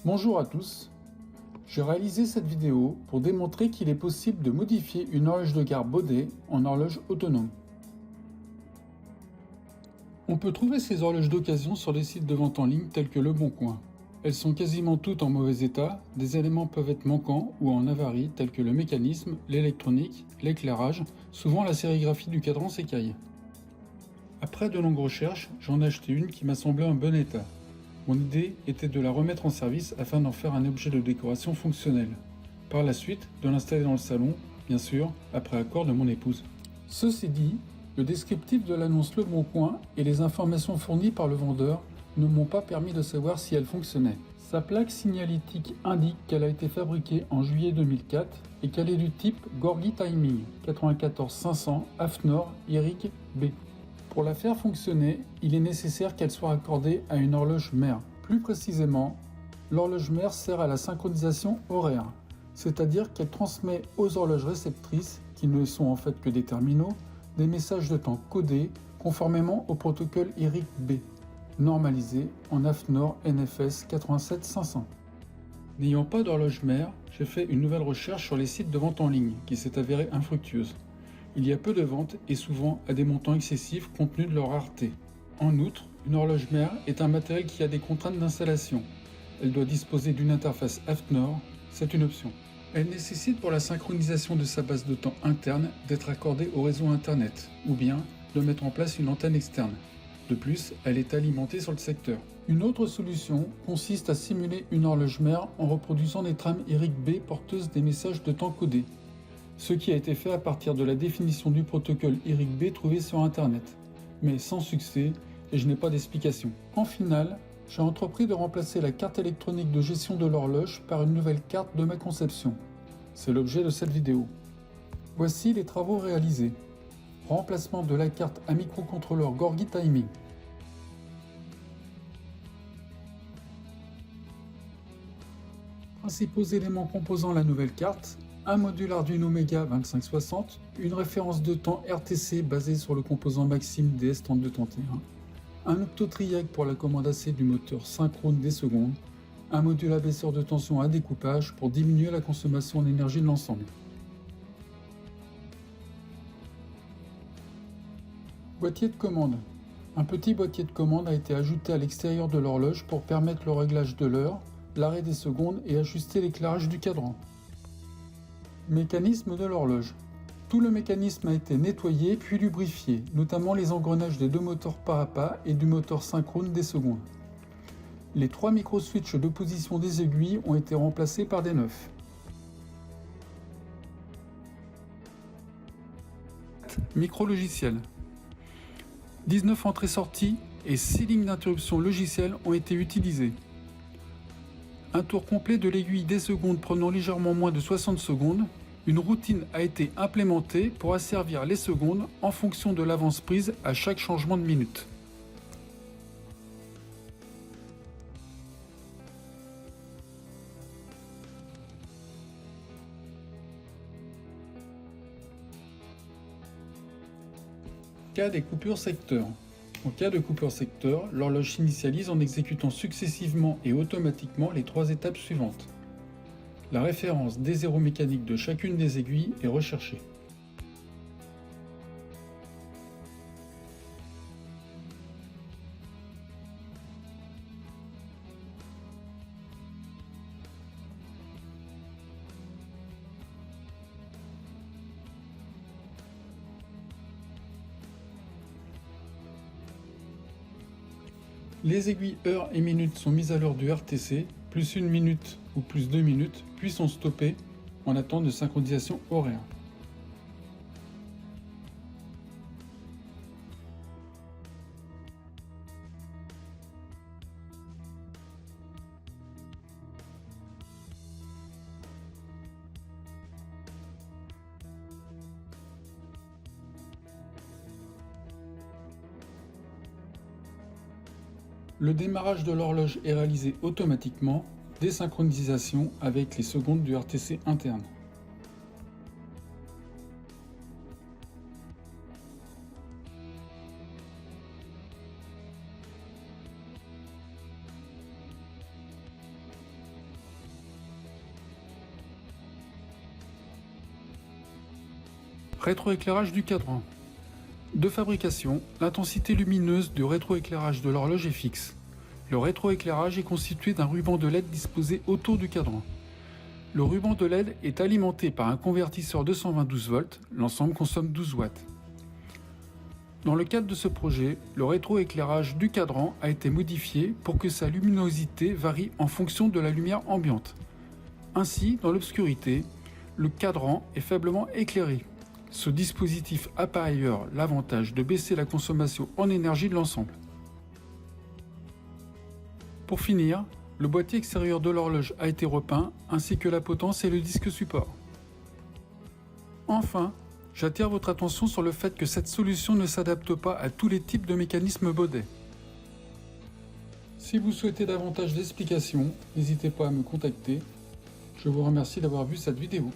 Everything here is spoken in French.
Bonjour à tous, j'ai réalisé cette vidéo pour démontrer qu'il est possible de modifier une horloge de gare Baudet en horloge autonome. On peut trouver ces horloges d'occasion sur des sites de vente en ligne tels que Le Bon Coin. Elles sont quasiment toutes en mauvais état, des éléments peuvent être manquants ou en avarie tels que le mécanisme, l'électronique, l'éclairage, souvent la sérigraphie du cadran s'écaille. Après de longues recherches, j'en ai acheté une qui m'a semblé en bon état. Mon idée était de la remettre en service afin d'en faire un objet de décoration fonctionnel. Par la suite, de l'installer dans le salon, bien sûr, après accord de mon épouse. Ceci dit, le descriptif de l'annonce Le Bon Coin et les informations fournies par le vendeur ne m'ont pas permis de savoir si elle fonctionnait. Sa plaque signalétique indique qu'elle a été fabriquée en juillet 2004 et qu'elle est du type Gorgui Timing 94 500 AFNOR IRIC B. Pour la faire fonctionner, il est nécessaire qu'elle soit raccordée à une horloge mère. Plus précisément, l'horloge mère sert à la synchronisation horaire, c'est-à-dire qu'elle transmet aux horloges réceptrices, qui ne sont en fait que des terminaux, des messages de temps codés conformément au protocole IRIC B, normalisé en AFNOR NFS 87 500. N'ayant pas d'horloge mère, j'ai fait une nouvelle recherche sur les sites de vente en ligne qui s'est avérée infructueuse. Il y a peu de ventes et souvent à des montants excessifs compte tenu de leur rareté. En outre, une horloge mère est un matériel qui a des contraintes d'installation. Elle doit disposer d'une interface AFNOR, c'est une option. Elle nécessite pour la synchronisation de sa base de temps interne d'être accordée au réseau Internet, ou bien de mettre en place une antenne externe. De plus, elle est alimentée sur le secteur. Une autre solution consiste à simuler une horloge mère en reproduisant des trames IRIC B porteuses des messages de temps codés. Ce qui a été fait à partir de la définition du protocole IRIC B trouvé sur Internet, mais sans succès et je n'ai pas d'explication. En finale, j'ai entrepris de remplacer la carte électronique de gestion de l'horloge par une nouvelle carte de ma conception. C'est l'objet de cette vidéo. Voici les travaux réalisés. Remplacement de la carte à microcontrôleur Gorgui Timing. Principaux éléments composant la nouvelle carte: un module Arduino Mega 2560, une référence de temps RTC basée sur le composant Maxim DS3231, un optotriac pour la commande AC du moteur synchrone des secondes, un module abaisseur de tension à découpage pour diminuer la consommation en énergie de l'ensemble. Boîtier de commande. Un petit boîtier de commande a été ajouté à l'extérieur de l'horloge pour permettre le réglage de l'heure, l'arrêt des secondes et ajuster l'éclairage du cadran. Mécanisme de l'horloge. Tout le mécanisme a été nettoyé puis lubrifié, notamment les engrenages des deux moteurs pas à pas et du moteur synchrone des secondes. Les 3 micro-switches de position des aiguilles ont été remplacés par des neufs. Micro-logiciel. 19 entrées-sorties et 6 lignes d'interruption logicielle ont été utilisées. Un tour complet de l'aiguille des secondes prenant légèrement moins de 60 secondes, une routine a été implémentée pour asservir les secondes en fonction de l'avance prise à chaque changement de minute. Cas des coupures secteur. En cas de coupure secteur, l'horloge s'initialise en exécutant successivement et automatiquement les 3 étapes suivantes. La référence D0 mécanique de chacune des aiguilles est recherchée. Les aiguilles heure et minute sont mises à l'heure du RTC, plus 1 minute ou plus 2 minutes, puis sont stoppées en attente de synchronisation horaire. Le démarrage de l'horloge est réalisé automatiquement, désynchronisation avec les secondes du RTC interne. Rétroéclairage du cadran. De fabrication, l'intensité lumineuse du rétroéclairage de l'horloge est fixe. Le rétroéclairage est constitué d'un ruban de LED disposé autour du cadran. Le ruban de LED est alimenté par un convertisseur 220-12 volts, l'ensemble consomme 12 watts. Dans le cadre de ce projet, le rétroéclairage du cadran a été modifié pour que sa luminosité varie en fonction de la lumière ambiante. Ainsi, dans l'obscurité, le cadran est faiblement éclairé. Ce dispositif a par ailleurs l'avantage de baisser la consommation en énergie de l'ensemble. Pour finir, le boîtier extérieur de l'horloge a été repeint, ainsi que la potence et le disque support. Enfin, j'attire votre attention sur le fait que cette solution ne s'adapte pas à tous les types de mécanismes Baudet. Si vous souhaitez davantage d'explications, n'hésitez pas à me contacter. Je vous remercie d'avoir vu cette vidéo.